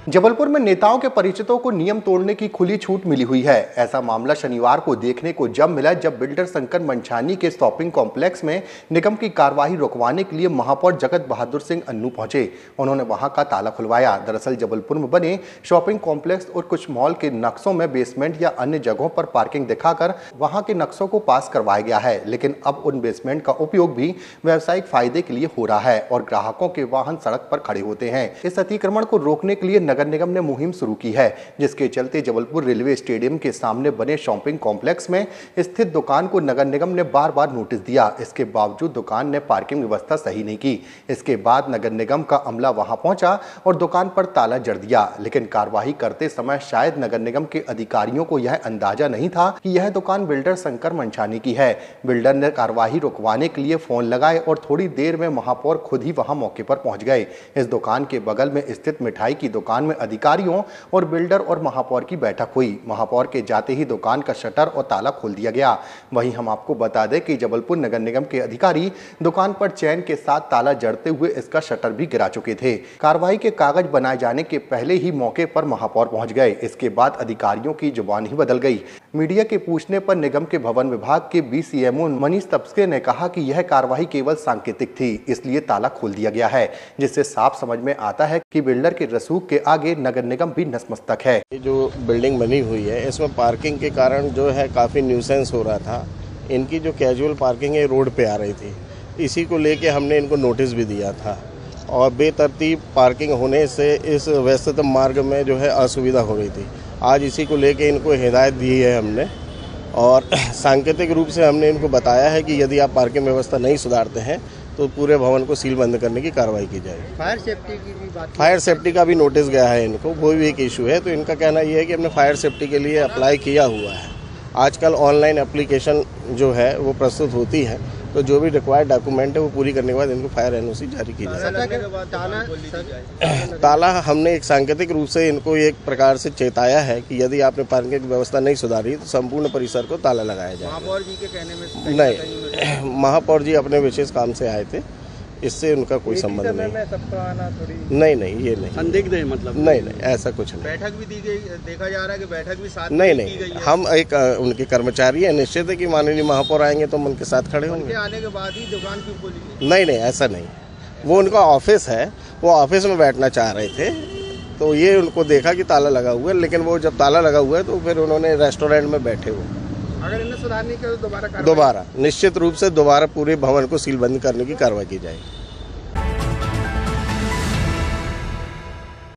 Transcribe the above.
जबलपुर में नेताओं के परिचितों को नियम तोड़ने की खुली छूट मिली हुई है। ऐसा मामला शनिवार को देखने को जब मिला जब बिल्डर शंकर मंछानी के शॉपिंग कॉम्प्लेक्स में निगम की कार्रवाई रुकवाने के लिए महापौर जगत बहादुर सिंह अन्नू पहुंचे। उन्होंने वहां का ताला खुलवाया। दरअसल जबलपुर में बने शॉपिंग कॉम्प्लेक्स और कुछ मॉल के नक्शों में बेसमेंट या अन्य जगहों पर पार्किंग दिखाकर वहां के नक्शों को पास करवाया गया है, लेकिन अब उन बेसमेंट का उपयोग भी व्यावसायिक फायदे के लिए हो रहा है और ग्राहकों के वाहन सड़क पर खड़े होते हैं। इस अतिक्रमण को रोकने के लिए नगर निगम ने मुहिम शुरू की है, जिसके चलते जबलपुर रेलवे स्टेडियम के सामने बने शॉपिंग कॉम्प्लेक्स में स्थित दुकान को नगर निगम ने बार बार नोटिस दिया। इसके बावजूद दुकान ने पार्किंग व्यवस्था सही नहीं की। इसके बाद नगर निगम का अमला वहां पहुंचा और दुकान पर ताला जड़ दिया, लेकिन कार्रवाई करते समय शायद नगर निगम के अधिकारियों को यह अंदाजा नहीं था कि यह दुकान बिल्डर शंकर मंछानी की है। बिल्डर ने कार्रवाई रुकवाने के लिए फोन लगाए और थोड़ी देर में महापौर खुद ही वहां मौके पर पहुंच गए। इस दुकान के बगल में स्थित मिठाई की दुकान में अधिकारियों और बिल्डर और महापौर की बैठक हुई। महापौर के जाते ही दुकान का शटर और ताला खोल दिया गया। वहीं हम आपको बता दें कि जबलपुर नगर निगम के अधिकारी दुकान पर चैन के साथ ताला जड़ते हुए इसका शटर भी गिरा चुके थे। कार्रवाई के कागज बनाए जाने के पहले ही मौके पर महापौर पहुंच गए। इसके बाद अधिकारियों की जुबान ही बदल गई। मीडिया के पूछने पर निगम के भवन विभाग के BCMO मनीष तपस्के ने कहा कि यह कार्रवाई केवल सांकेतिक थी, इसलिए ताला खोल दिया गया है, जिससे साफ समझ में आता है कि बिल्डर के रसूख के आगे नगर निगम भी नतमस्तक है। जो बिल्डिंग बनी हुई है इसमें पार्किंग के कारण जो है काफ़ी न्यूसेंस हो रहा था। इनकी जो कैजुअल पार्किंग है रोड पे आ रही थी, इसी को लेके हमने इनको नोटिस भी दिया था और बेतरतीब पार्किंग होने से इस व्यस्ततम मार्ग में जो है असुविधा हो रही थी। आज इसी को लेके इनको हिदायत दी है हमने और सांकेतिक रूप से हमने इनको बताया है कि यदि आप पार्किंग व्यवस्था नहीं सुधारते हैं तो पूरे भवन को सील बंद करने की कार्रवाई की जाएगी। फायर सेफ्टी की भी बात, फायर सेफ्टी का भी नोटिस गया है इनको, वो भी एक इशू है। तो इनका कहना ये है कि हमने फायर सेफ्टी के लिए अप्लाई किया हुआ है। आजकल ऑनलाइन एप्लीकेशन जो है वो प्रस्तुत होती है, तो जो भी रिक्वायर्ड डॉक्यूमेंट है वो पूरी करने के बाद इनको फायर NOC जारी की जाए। ताला हमने एक सांकेतिक रूप से इनको एक प्रकार से चेताया है कि यदि आपने पार्किंग की व्यवस्था नहीं सुधारी तो संपूर्ण परिसर को ताला लगाया जाए। महापौर जी के कहने में नहीं, महापौर जी अपने विशेष काम से आए थे, इससे उनका कोई संबंध नहीं। नहीं, ये नहीं संदिग्ध है, मतलब नहीं, ऐसा कुछ नहीं। बैठक भी दी गई, देखा जा रहा है कि बैठक भी साथ नहीं, की गई है। हम एक उनके कर्मचारी हैं, निश्चित है कि माननीय महापौर आएंगे तो हम उनके साथ खड़े होंगे। आने के बाद ही दुकान क्यों खोली? नहीं, ऐसा नहीं। वो उनका ऑफिस है, वो ऑफिस में बैठना चाह रहे थे, तो ये उनको देखा कि ताला लगा हुआ है, लेकिन वो जब ताला लगा हुआ है तो फिर उन्होंने रेस्टोरेंट में बैठे हुए। अगर इन्हें सुधार नहीं किया तो दोबारा निश्चित रूप से दोबारा पूरे भवन को सील बंद करने की कार्रवाई की जाएगी।